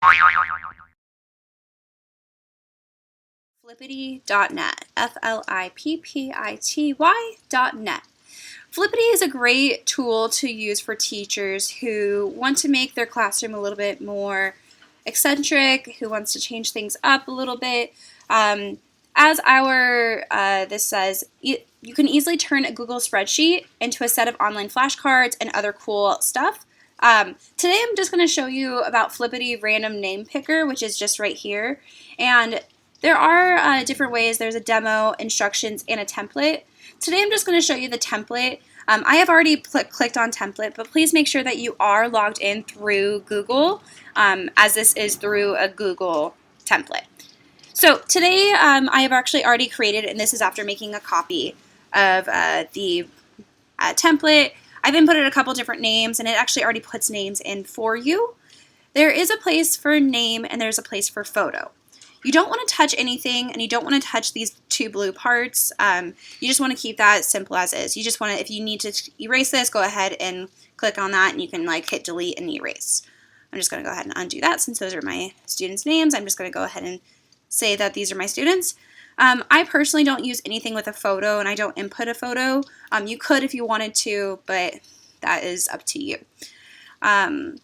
Flippity.net, Flippity.net. Flippity is a great tool to use for teachers who want to make their classroom a little bit more eccentric, who wants to change things up a little bit. As this says, you can easily turn a Google spreadsheet into a set of online flashcards and other cool stuff. Today I'm just going to show you about Flippity Random Name Picker, which is just right here. And there are different ways. There's a demo, instructions, and a template. Today I'm just going to show you the template. I have already clicked on template, but please make sure that you are logged in through Google, as this is through a Google template. So today I have actually already created, and this is after making a copy of the template. I've inputted a couple different names, and it actually already puts names in for you. There is a place for name, and there's a place for photo. You don't want to touch anything, and you don't want to touch these two blue parts. You just want to keep that simple as is. You just want to, if you need to erase this, go ahead and click on that, and you can like hit delete and erase. I'm just going to go ahead and undo that since those are my students' names. I'm just going to go ahead and say that these are my students. I personally don't use anything with a photo, and I don't input a photo. You could if you wanted to, but that is up to you. To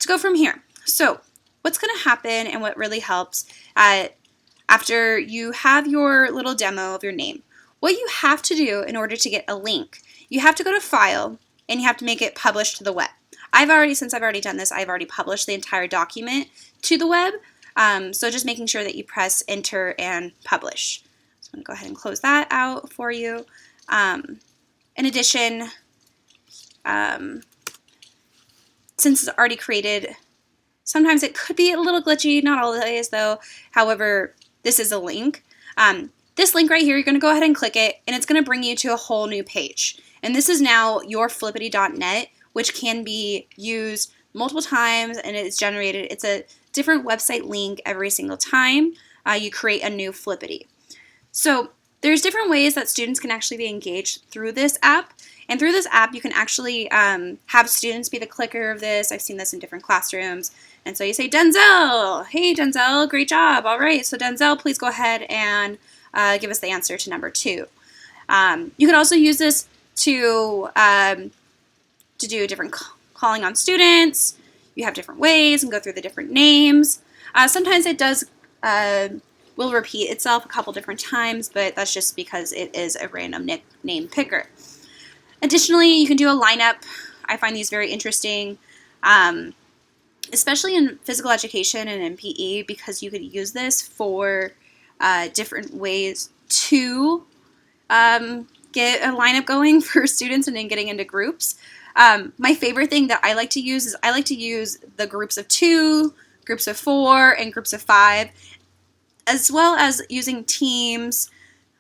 go from here. So what's going to happen and what really helps after you have your little demo of your name, what you have to do in order to get a link, you have to go to File and you have to make it publish to the web. Since I've already done this, I've already published the entire document to the web. So just making sure that you press enter and publish. So I'm going to go ahead and close that out for you. In addition, since it's already created, sometimes it could be a little glitchy, not all the ways though. However, this is a link. This link right here, you're going to go ahead and click it, and it's going to bring you to a whole new page. And this is now your Flippity.net, which can be used multiple times, and it's generated. It's a different website link every single time you create a new Flippity. So there's different ways that students can actually be engaged through this app. And through this app, you can actually have students be the clicker of this. I've seen this in different classrooms. And so you say, Denzel, hey Denzel, great job. All right, so Denzel, please go ahead and give us the answer to number 2. You can also use this to do different calling on students. You have different ways and go through the different names. Sometimes it will repeat itself a couple different times, but that's just because it is a random name picker. Additionally, you can do a lineup. I find these very interesting, especially in physical education and in PE, because you could use this for different ways to get a lineup going for students and then getting into groups. My favorite thing that I like to use is I like to use the groups of 2, groups of 4, and groups of 5, as well as using teams.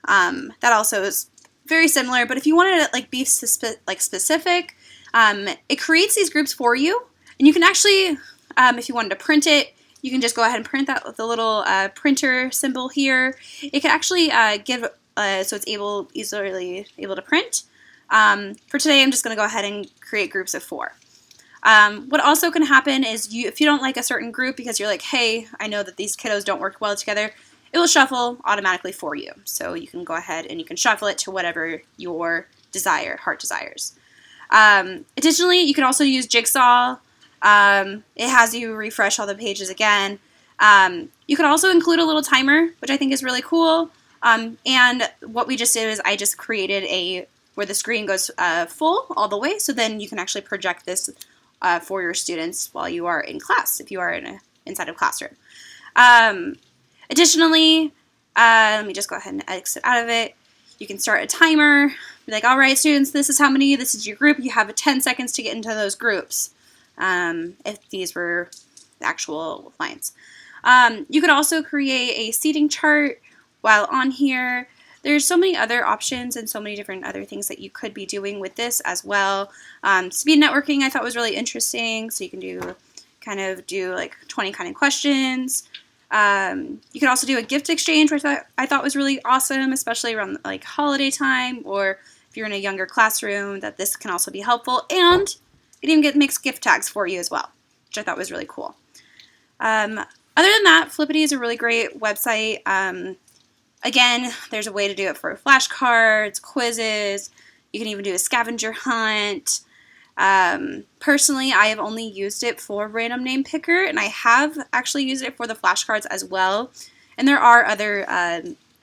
That also is very similar, but if you wanted to like be specific, it creates these groups for you, and you can actually, if you wanted to print it, you can just go ahead and print that with the little printer symbol here. It can actually give so it's easily able to print. For today, I'm just going to go ahead and create groups of 4. What also can happen is if you don't like a certain group because you're like, hey, I know that these kiddos don't work well together, it will shuffle automatically for you. So you can go ahead and you can shuffle it to whatever your heart desires. Additionally, you can also use Jigsaw. It has you refresh all the pages again. You can also include a little timer, which I think is really cool. And what we just did is I just created where the screen goes full all the way, so then you can actually project this for your students while you are in class, if you are inside of classroom. Additionally, let me just go ahead and exit out of it. You can start a timer. Be like, all right, students, this is how many, this is your group. You have 10 seconds to get into those groups, if these were the actual lines. You could also create a seating chart while on here. There's so many other options and so many different other things that you could be doing with this as well. Speed networking I thought was really interesting. So you can do like 20 kind of questions. You could also do a gift exchange, which I thought was really awesome, especially around like holiday time, or if you're in a younger classroom, that this can also be helpful. And it even makes gift tags for you as well, which I thought was really cool. Other than that, Flippity is a really great website. Again, there's a way to do it for flashcards, quizzes. You can even do a scavenger hunt. Personally, I have only used it for Random Name Picker, and I have actually used it for the flashcards as well. And there are other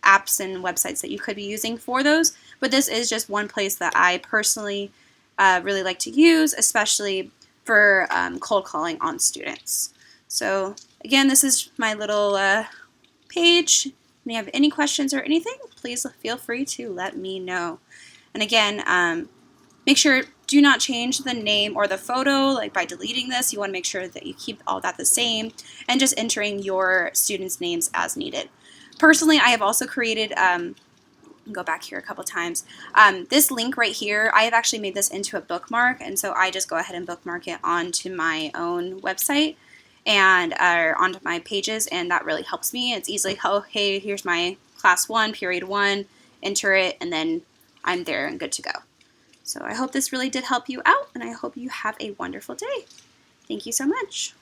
apps and websites that you could be using for those, but this is just one place that I personally really like to use, especially for cold calling on students. So again, this is my little page. If you have any questions or anything, please feel free to let me know. And again, make sure do not change the name or the photo. Like by deleting this, you want to make sure that you keep all that the same and just entering your students' names as needed. Personally, I have also created, go back here a couple times, this link right here, I have actually made this into a bookmark, and so I just go ahead and bookmark it onto my own website and onto my pages, and that really helps me. It's easily, oh, hey, here's my class 1, period 1, enter it, and then I'm there and good to go. So I hope this really did help you out, and I hope you have a wonderful day. Thank you so much.